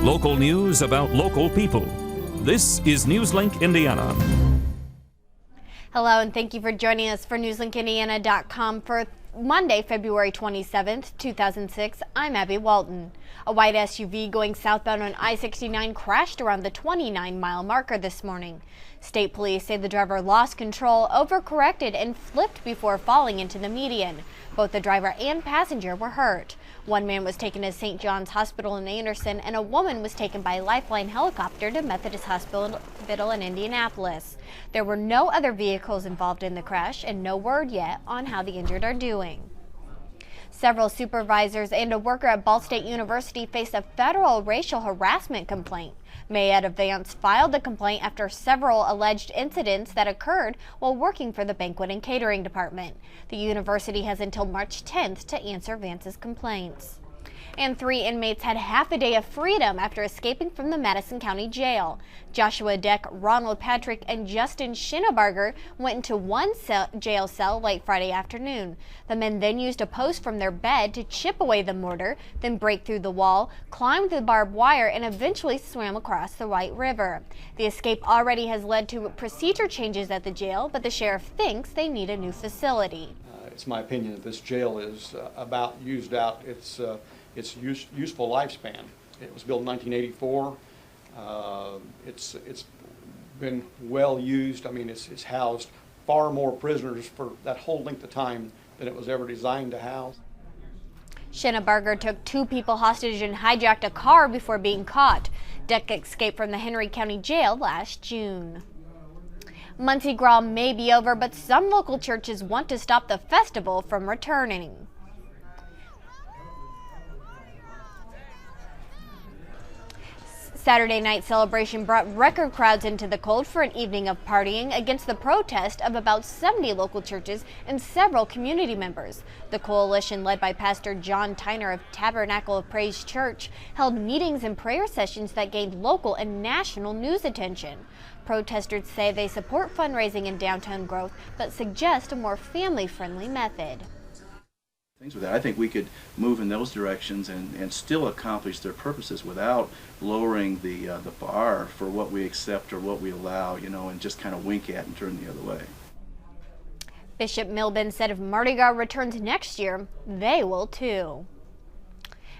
Local news about local people. This is Newslink Indiana. Hello, and thank you for joining us for NewslinkIndiana.com for Monday, February 27th, 2006. I'm Abby Walton. A white SUV going southbound on I-69 crashed around the 29-mile marker this morning. State police say the driver lost control, overcorrected, and flipped before falling into the median. Both the driver and passenger were hurt. One man was taken to St. John's Hospital in Anderson, and a woman was taken by Lifeline helicopter to Methodist Hospital in Indianapolis. There were no other vehicles involved in the crash, and no word yet on how the injured are doing. Several supervisors and a worker at Ball State University faced a federal racial harassment complaint. Mayetta Vance filed the complaint after several alleged incidents that occurred while working for the banquet and catering department. The university has until March 10th to answer Vance's complaints. And 3 inmates had half a day of freedom after escaping from the Madison County Jail. Joshua Deck, Ronald Patrick, and Justin Schinnebarger went into one jail cell late Friday afternoon. The men then used a post from their bed to chip away the mortar, then break through the wall, climbed the barbed wire, and eventually swam across the White River. The escape already has led to procedure changes at the jail, but the sheriff thinks they need a new facility. It's my opinion that this jail is about used out its useful lifespan. It was built in 1984. It's been well used. I mean, it's housed far more prisoners for that whole length of time than it was ever designed to house. Schinnebarger took 2 people hostage and hijacked a car before being caught. Deck escaped from the Henry County Jail last June. Muncie Gras may be over, but some local churches want to stop the festival from returning. Saturday night celebration brought record crowds into the cold for an evening of partying against the protest of about 70 local churches and several community members. The coalition, led by Pastor John Tyner of Tabernacle of Praise Church, held meetings and prayer sessions that gained local and national news attention. Protesters say they support fundraising and downtown growth, but suggest a more family-friendly method. Things with that. I think we could move in those directions and still accomplish their purposes without lowering the bar for what we accept or what we allow, and just kind of wink at and turn the other way. Bishop Milben said if Mardi Gras returns next year, they will too.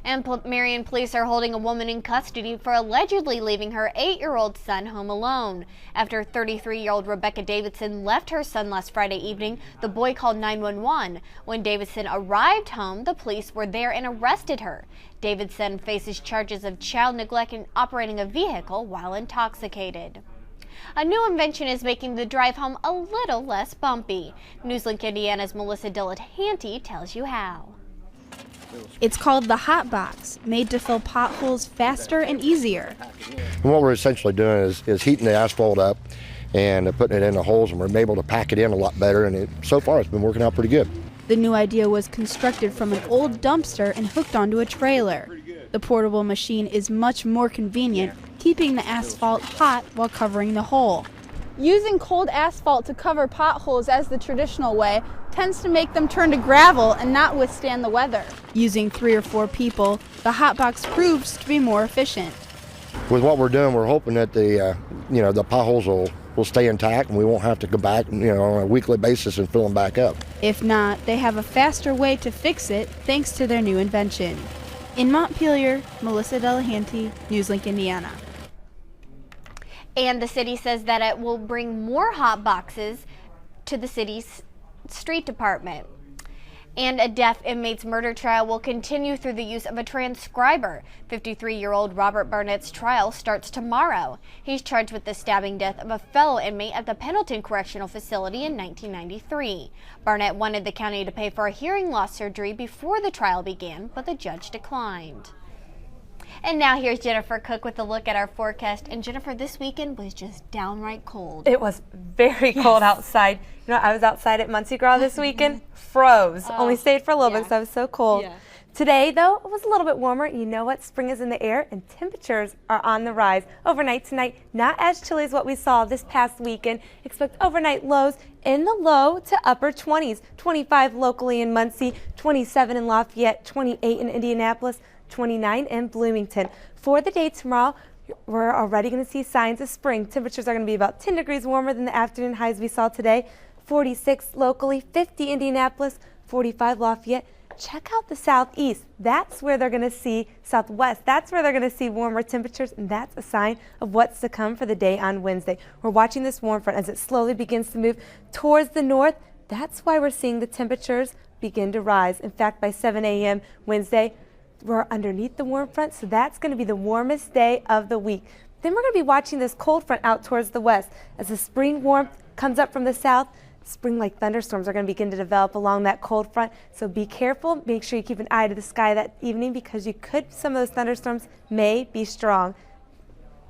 And Marion police are holding a woman in custody for allegedly leaving her 8-year-old son home alone. After 33-year-old Rebecca Davidson left her son last Friday evening, the boy called 911. When Davidson arrived home, the police were there and arrested her. Davidson faces charges of child neglect and operating a vehicle while intoxicated. A new invention is making the drive home a little less bumpy. Newslink Indiana's Melissa Dilettanti tells you how. It's called the Hot Box, made to fill potholes faster and easier. And what we're essentially doing is heating the asphalt up and putting it in the holes, and we're able to pack it in a lot better, and so far it's been working out pretty good. The new idea was constructed from an old dumpster and hooked onto a trailer. The portable machine is much more convenient, keeping the asphalt hot while covering the hole. Using cold asphalt to cover potholes as the traditional way tends to make them turn to gravel and not withstand the weather. Using 3 or 4 people, the Hot Box proves to be more efficient. With what we're doing, we're hoping that the potholes will stay intact and we won't have to go back on a weekly basis and fill them back up. If not, they have a faster way to fix it thanks to their new invention. In Montpelier, Melissa Dilettanti, Newslink Indiana. And the city says that it will bring more hot boxes to the city's street department. And a deaf inmate's murder trial will continue through the use of a transcriber. 53-year-old Robert Barnett's trial starts tomorrow. He's charged with the stabbing death of a fellow inmate at the Pendleton Correctional Facility in 1993. Barnett wanted the county to pay for a hearing loss surgery before the trial began, but the judge declined. And now here's Jennifer Cook with a look at our forecast. And Jennifer, this weekend was just downright cold. It was very cold outside. I was outside at Muncie Gras this weekend, froze. Only stayed for a little bit because I was so cold. Yeah. Today, though, it was a little bit warmer. You know what? Spring is in the air and temperatures are on the rise. Overnight tonight, not as chilly as what we saw this past weekend. Expect overnight lows in the low to upper 20s. 25 locally in Muncie, 27 in Lafayette, 28 in Indianapolis, 29 in Bloomington. For the day tomorrow, we're already going to see signs of spring. Temperatures are going to be about 10 degrees warmer than the afternoon highs we saw today. 46 locally, 50 Indianapolis, 45 Lafayette. Check out the southeast. That's where they're going to see southwest. That's where they're going to see warmer temperatures, and that's a sign of what's to come for the day on Wednesday. We're watching this warm front as it slowly begins to move towards the north. That's why we're seeing the temperatures begin to rise. In fact, by 7 a.m. Wednesday, we're underneath the warm front, so that's going to be the warmest day of the week. Then we're going to be watching this cold front out towards the west. As the spring warmth comes up from the south, spring-like thunderstorms are going to begin to develop along that cold front, so be careful. Make sure you keep an eye to the sky that evening because some of those thunderstorms may be strong.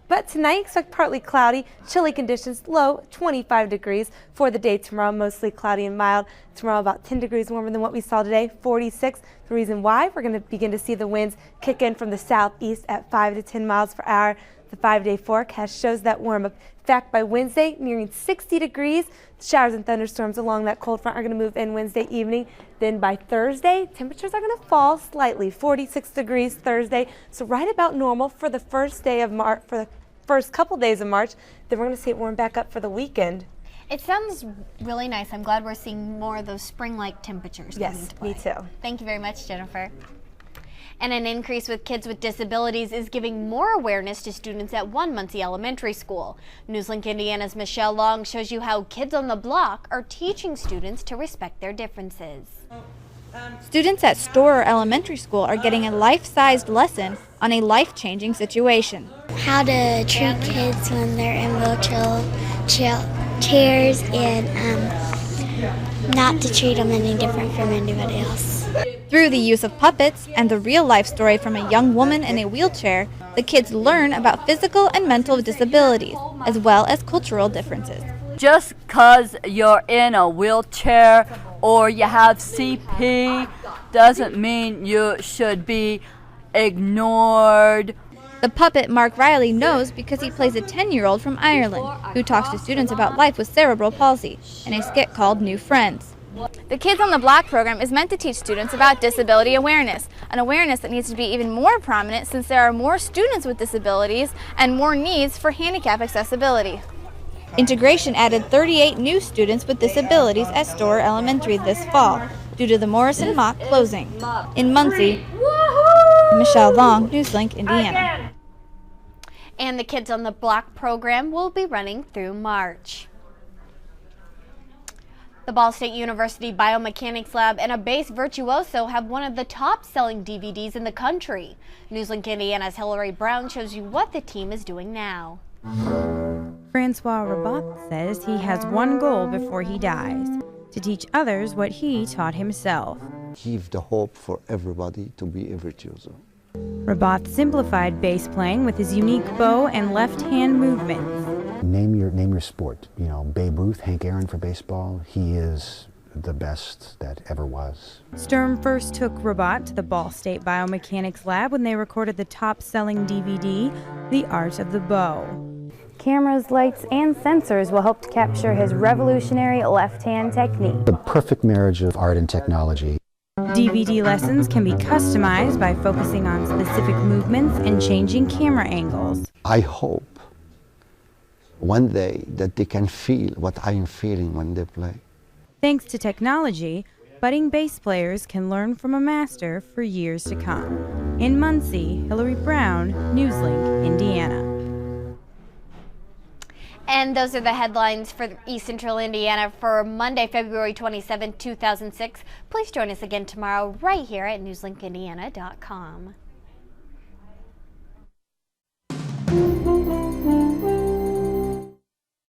But tonight, expect partly cloudy, chilly conditions, low 25 degrees. For the day tomorrow, mostly cloudy and mild. Tomorrow, about 10 degrees warmer than what we saw today, 46. The reason why, we're going to begin to see the winds kick in from the southeast at 5 to 10 miles per hour. The 5-day forecast shows that warm up. In fact, by Wednesday, nearing 60 degrees. Showers and thunderstorms along that cold front are going to move in Wednesday evening. Then by Thursday, temperatures are going to fall slightly, 46 degrees Thursday. So right about normal for the first day of March, for the first couple days of March. Then we're going to see it warm back up for the weekend. It sounds really nice. I'm glad we're seeing more of those spring-like temperatures coming Yes, to play. me too. Thank you very much, Jennifer. And an increase with kids with disabilities is giving more awareness to students at one Muncie Elementary School. Newslink Indiana's Michelle Long shows you how kids on the block are teaching students to respect their differences. Students at Storer Elementary School are getting a life-sized lesson on a life-changing situation. How to treat kids when they're in wheelchairs and not to treat them any different from anybody else. Through the use of puppets and the real-life story from a young woman in a wheelchair, the kids learn about physical and mental disabilities, as well as cultural differences. Just because you're in a wheelchair or you have CP doesn't mean you should be ignored. The puppet Mark Riley knows because he plays a 10-year-old from Ireland who talks to students about life with cerebral palsy in a skit called New Friends. The Kids on the Block program is meant to teach students about disability awareness, an awareness that needs to be even more prominent since there are more students with disabilities and more needs for handicap accessibility. Integration added 38 new students with disabilities at Storer Elementary this fall due to the Morrison Mock closing. In Muncie, Michelle Long, Newslink, Indiana. And the Kids on the Block program will be running through March. The Ball State University Biomechanics Lab and a bass virtuoso have one of the top-selling DVDs in the country. Newslink Indiana's Hillary Brown shows you what the team is doing now. Francois Rabat says he has one goal before he dies, to teach others what he taught himself. Give the hope for everybody to be a virtuoso. Rabat simplified bass playing with his unique bow and left-hand movements. Name your sport. You know, Babe Ruth, Hank Aaron for baseball, he is the best that ever was. Sturm first took Rabat to the Ball State Biomechanics Lab when they recorded the top-selling DVD, The Art of the Bow. Cameras, lights, and sensors will help to capture his revolutionary left-hand technique. The perfect marriage of art and technology. DVD lessons can be customized by focusing on specific movements and changing camera angles. I hope one day that they can feel what I am feeling when they play. Thanks to technology, budding bass players can learn from a master for years to come. In Muncie, Hillary Brown, Newslink, Indiana. And those are the headlines for East Central Indiana for Monday, February 27, 2006. Please join us again tomorrow right here at newslinkindiana.com.